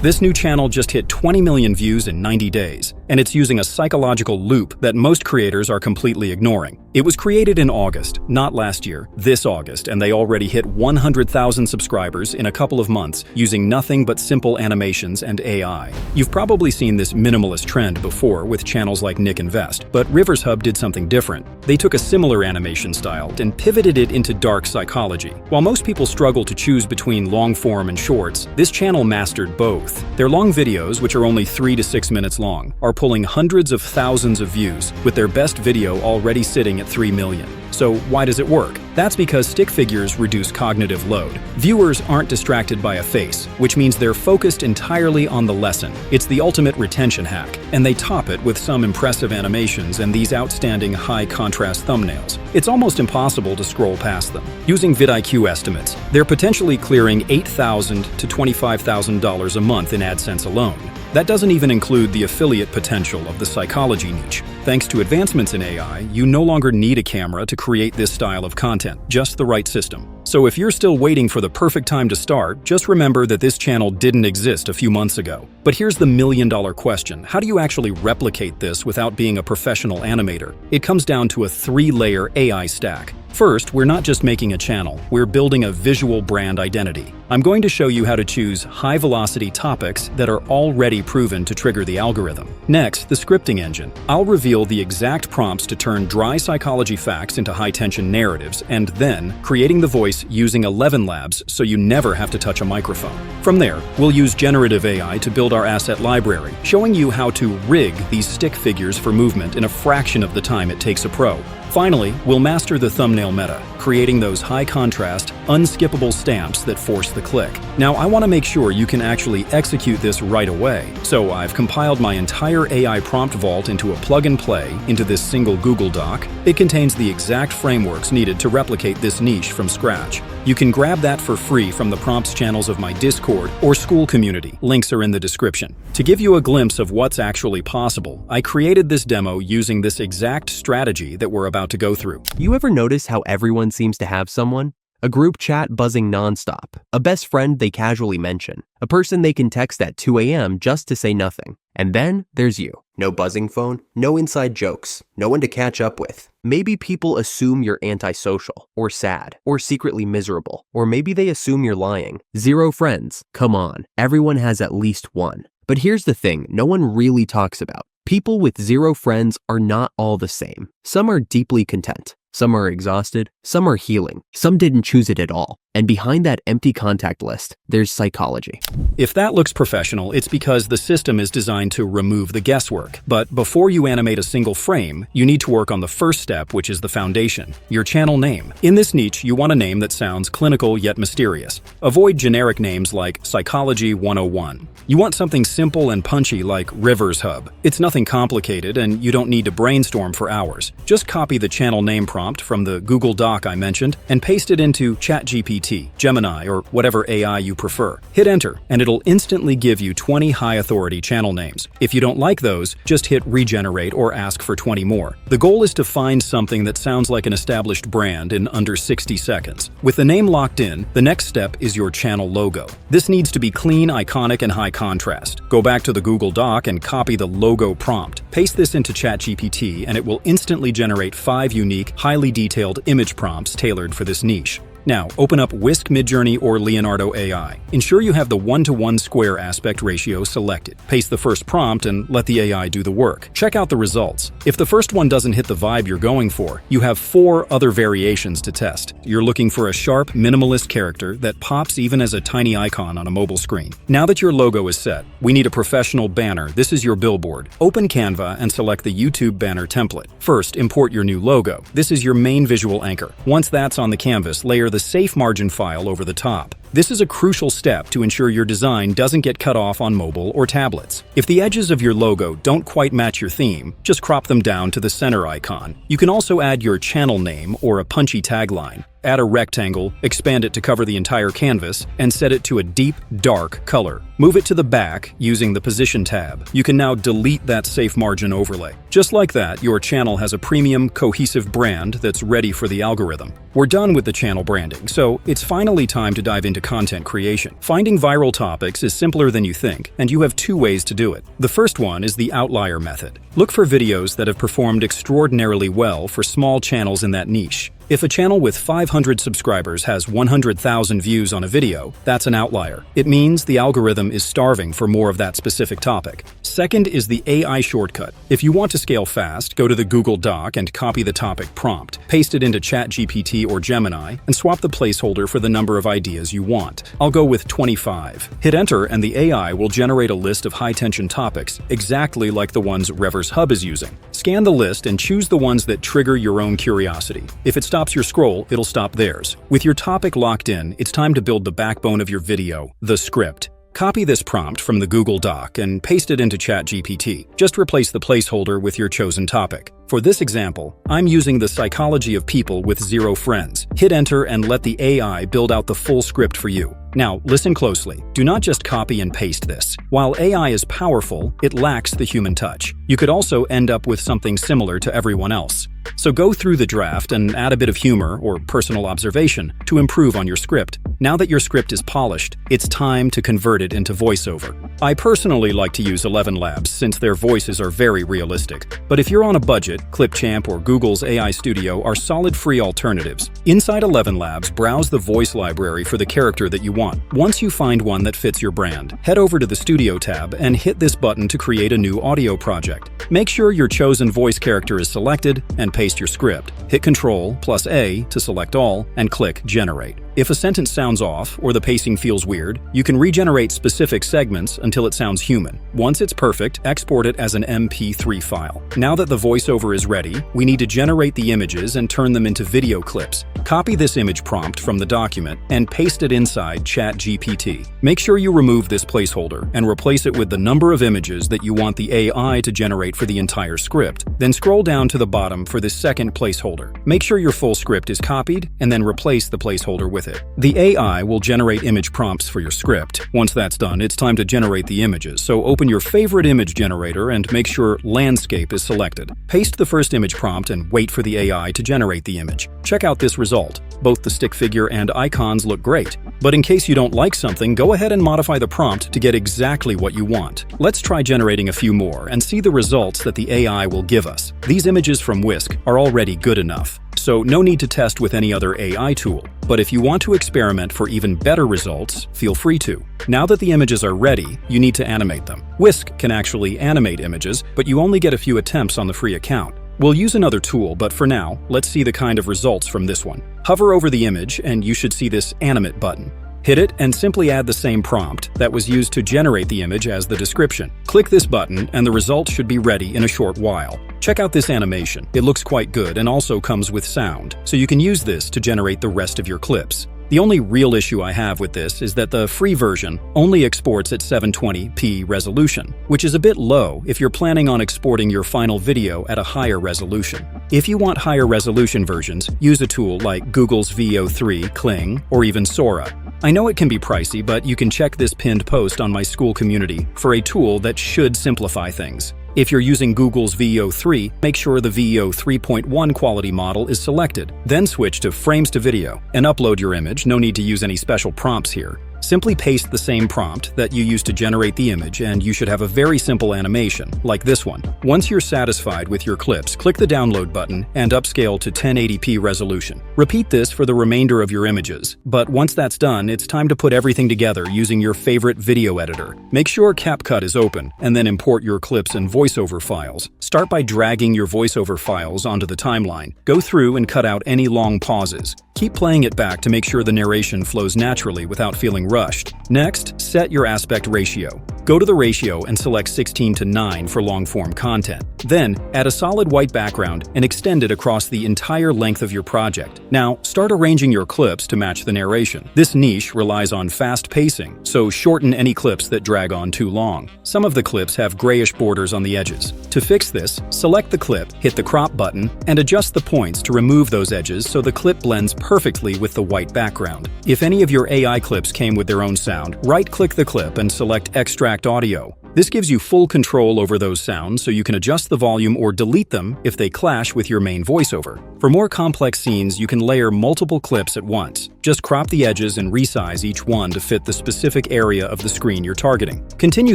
This new channel just hit 20 million views in 90 days, and it's using a psychological loop that most creators are completely ignoring. It was created in August, not last year, this August, and they already hit 100,000 subscribers in a couple of months using nothing but simple animations and AI. You've probably seen this minimalist trend before with channels like Nick Invest, but ReversHub did something different. They took a similar animation style and pivoted it into dark psychology. While most people struggle to choose between long form and shorts, this channel mastered both. Their long videos, which are only 3 to 6 minutes long, are pulling hundreds of thousands of views, with their best video already sitting at 3 million. So why does it work? That's because stick figures reduce cognitive load. Viewers aren't distracted by a face, which means they're focused entirely on the lesson. It's the ultimate retention hack, and they top it with some impressive animations and these outstanding high-contrast thumbnails. It's almost impossible to scroll past them. Using vidIQ estimates, they're potentially clearing $8,000 to $25,000 a month in AdSense alone. That doesn't even include the affiliate potential of the psychology niche. Thanks to advancements in AI, you no longer need a camera to create this style of content, just the right system. So if you're still waiting for the perfect time to start, just remember that this channel didn't exist a few months ago. But here's the million-dollar question. How do you actually replicate this without being a professional animator? It comes down to a 3-layer AI stack. First, we're not just making a channel, we're building a visual brand identity. I'm going to show you how to choose high-velocity topics that are already proven to trigger the algorithm. Next, the scripting engine. I'll reveal the exact prompts to turn dry psychology facts into high-tension narratives, and then creating the voice using 11 labs so you never have to touch a microphone. From there, we'll use generative AI to build our asset library, showing you how to rig these stick figures for movement in a fraction of the time it takes a pro. Finally, we'll master the thumbnail meta, creating those high-contrast, unskippable stamps that force the click. Now, I want to make sure you can actually execute this right away, so I've compiled my entire AI prompt vault into a plug-and-play into this single Google Doc. It contains the exact frameworks needed to replicate this niche from scratch. You can grab that for free from the prompts channels of my Discord or Skool community. Links are in the description. To give you a glimpse of what's actually possible, I created this demo using this exact strategy that we're about to go through. You ever notice how everyone seems to have someone? A group chat buzzing nonstop, a best friend they casually mention, a person they can text at 2 a.m. just to say nothing. And then there's you. No buzzing phone, no inside jokes, no one to catch up with. Maybe people assume you're antisocial, or sad, or secretly miserable, or maybe they assume you're lying. 0 friends. Come on, everyone has at least one. But here's the thing no one really talks about. People with 0 friends are not all the same. Some are deeply content. Some are exhausted, some are healing, some didn't choose it at all. And behind that empty contact list, there's psychology. If that looks professional, it's because the system is designed to remove the guesswork. But before you animate a single frame, you need to work on the first step, which is the foundation, your channel name. In this niche, you want a name that sounds clinical yet mysterious. Avoid generic names like Psychology 101. You want something simple and punchy like ReversHub. It's nothing complicated and you don't need to brainstorm for hours. Just copy the channel name prompt from the Google Doc I mentioned and paste it into ChatGPT, Gemini, or whatever AI you prefer. Hit enter, and it'll instantly give you 20 high-authority channel names. If you don't like those, just hit regenerate or ask for 20 more. The goal is to find something that sounds like an established brand in under 60 seconds. With the name locked in, the next step is your channel logo. This needs to be clean, iconic, and high contrast. Go back to the Google Doc and copy the logo prompt. Paste this into ChatGPT, and it will instantly generate 5 unique, highly detailed image prompts tailored for this niche. Now, open up Whisk Midjourney or Leonardo AI. Ensure you have the 1:1 square aspect ratio selected. Paste the first prompt and let the AI do the work. Check out the results. If the first one doesn't hit the vibe you're going for, you have 4 other variations to test. You're looking for a sharp, minimalist character that pops even as a tiny icon on a mobile screen. Now that your logo is set, we need a professional banner. This is your billboard. Open Canva and select the YouTube banner template. First, import your new logo. This is your main visual anchor. Once that's on the canvas, layer the safe margin file over the top. This is a crucial step to ensure your design doesn't get cut off on mobile or tablets. If the edges of your logo don't quite match your theme, just crop them down to the center icon. You can also add your channel name or a punchy tagline. Add a rectangle, expand it to cover the entire canvas, and set it to a deep, dark color. Move it to the back using the Position tab. You can now delete that safe margin overlay. Just like that, your channel has a premium, cohesive brand that's ready for the algorithm. We're done with the channel branding, so it's finally time to dive into content creation. Finding viral topics is simpler than you think, and you have two ways to do it. The first one is the outlier method. Look for videos that have performed extraordinarily well for small channels in that niche. If a channel with 500 subscribers has 100,000 views on a video, that's an outlier. It means the algorithm is starving for more of that specific topic. Second is the AI shortcut. If you want to scale fast, go to the Google Doc and copy the topic prompt, paste it into ChatGPT or Gemini, and swap the placeholder for the number of ideas you want. I'll go with 25. Hit enter and the AI will generate a list of high-tension topics, exactly like the ones ReversHub is using. Scan the list and choose the ones that trigger your own curiosity. If it stops your scroll, it'll stop theirs. With your topic locked in, it's time to build the backbone of your video, the script. Copy this prompt from the Google Doc and paste it into ChatGPT. Just replace the placeholder with your chosen topic. For this example, I'm using the psychology of people with 0 friends. Hit enter and let the AI build out the full script for you. Now, listen closely. Do not just copy and paste this. While AI is powerful, it lacks the human touch. You could also end up with something similar to everyone else. So go through the draft and add a bit of humor or personal observation to improve on your script. Now that your script is polished, it's time to convert it into voiceover. I personally like to use 11 Labs since their voices are very realistic. But if you're on a budget, Clipchamp or Google's AI Studio are solid free alternatives. Inside 11 Labs, browse the voice library for the character that you want. Once you find one that fits your brand, head over to the Studio tab and hit this button to create a new audio project. Make sure your chosen voice character is selected and paste your script. Hit Ctrl+A to select all and click Generate. If a sentence sounds off or the pacing feels weird, you can regenerate specific segments until it sounds human. Once it's perfect, export it as an MP3 file. Now that the voiceover is ready, we need to generate the images and turn them into video clips. Copy this image prompt from the document and paste it inside ChatGPT. Make sure you remove this placeholder and replace it with the number of images that you want the AI to generate for the entire script. Then scroll down to the bottom for this second placeholder. Make sure your full script is copied and then replace the placeholder with it. The AI will generate image prompts for your script. Once that's done, it's time to generate the images, so open your favorite image generator and make sure landscape is selected. Paste the first image prompt and wait for the AI to generate the image. Check out this result. Both the stick figure and icons look great. But in case you don't like something, go ahead and modify the prompt to get exactly what you want. Let's try generating a few more and see the results that the AI will give us. These images from Whisk are already good enough, so no need to test with any other AI tool. But if you want to experiment for even better results, feel free to. Now that the images are ready, you need to animate them. Whisk can actually animate images, but you only get a few attempts on the free account. We'll use another tool, but for now, let's see the kind of results from this one. Hover over the image and you should see this animate button. Hit it and simply add the same prompt that was used to generate the image as the description. Click this button and the result should be ready in a short while. Check out this animation. It looks quite good and also comes with sound, so you can use this to generate the rest of your clips. The only real issue I have with this is that the free version only exports at 720p resolution, which is a bit low if you're planning on exporting your final video at a higher resolution. If you want higher resolution versions, use a tool like Google's VO3, Kling, or even Sora. I know it can be pricey, but you can check this pinned post on my Skool community for a tool that should simplify things. If you're using Google's VO3, make sure the VO 3.1 quality model is selected. Then switch to frames to video and upload your image. No need to use any special prompts here. Simply paste the same prompt that you used to generate the image and you should have a very simple animation, like this one. Once you're satisfied with your clips, click the download button and upscale to 1080p resolution. Repeat this for the remainder of your images, but once that's done, it's time to put everything together using your favorite video editor. Make sure CapCut is open and then import your clips and voiceover files. Start by dragging your voiceover files onto the timeline. Go through and cut out any long pauses. Keep playing it back to make sure the narration flows naturally without feeling rushed. Next, set your aspect ratio. Go to the ratio and select 16:9 for long-form content. Then, add a solid white background and extend it across the entire length of your project. Now, start arranging your clips to match the narration. This niche relies on fast pacing, so shorten any clips that drag on too long. Some of the clips have grayish borders on the edges. To fix this, select the clip, hit the crop button, and adjust the points to remove those edges so the clip blends perfectly with the white background. If any of your AI clips came with their own sound, right-click the clip and select Extract Audio. This gives you full control over those sounds so you can adjust the volume or delete them if they clash with your main voiceover. For more complex scenes, you can layer multiple clips at once. Just crop the edges and resize each one to fit the specific area of the screen you're targeting. Continue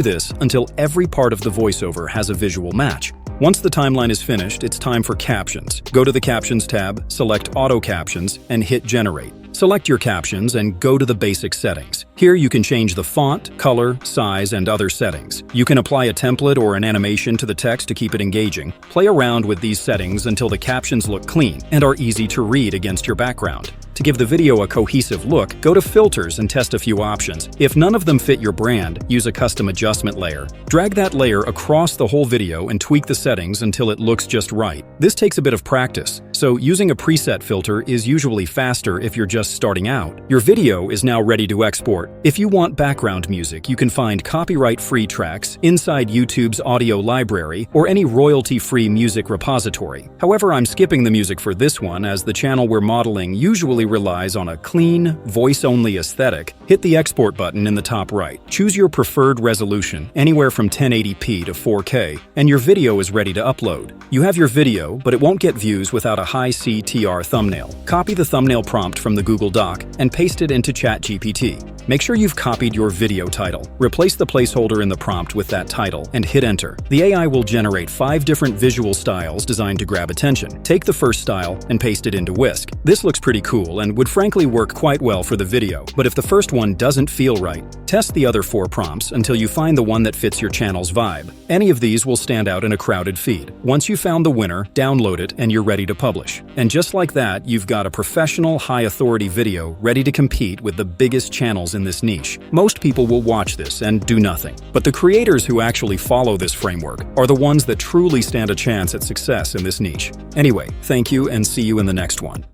this until every part of the voiceover has a visual match. Once the timeline is finished, it's time for captions. Go to the Captions tab, select Auto Captions, and hit Generate. Select your captions and go to the basic settings. Here you can change the font, color, size, and other settings. You can apply a template or an animation to the text to keep it engaging. Play around with these settings until the captions look clean and are easy to read against your background. To give the video a cohesive look, go to Filters and test a few options. If none of them fit your brand, use a custom adjustment layer. Drag that layer across the whole video and tweak the settings until it looks just right. This takes a bit of practice, so using a preset filter is usually faster if you're just starting out. Your video is now ready to export. If you want background music, you can find copyright-free tracks inside YouTube's audio library or any royalty-free music repository. However, I'm skipping the music for this one as the channel we're modeling usually relies on a clean, voice-only aesthetic. Hit the export button in the top right. Choose your preferred resolution, anywhere from 1080p to 4K, and your video is ready to upload. You have your video, but it won't get views without a high CTR thumbnail. Copy the thumbnail prompt from the Google Doc and paste it into ChatGPT. Make sure you've copied your video title. Replace the placeholder in the prompt with that title and hit enter. The AI will generate 5 different visual styles designed to grab attention. Take the first style and paste it into Whisk. This looks pretty cool and would frankly work quite well for the video, but if the first one doesn't feel right, test the other 4 prompts until you find the one that fits your channel's vibe. Any of these will stand out in a crowded feed. Once you've found the winner, download it and you're ready to publish. And just like that, you've got a professional, high-authority video ready to compete with the biggest channels in this niche. Most people will watch this and do nothing, but the creators who actually follow this framework are the ones that truly stand a chance at success in this niche. Anyway, thank you and see you in the next one.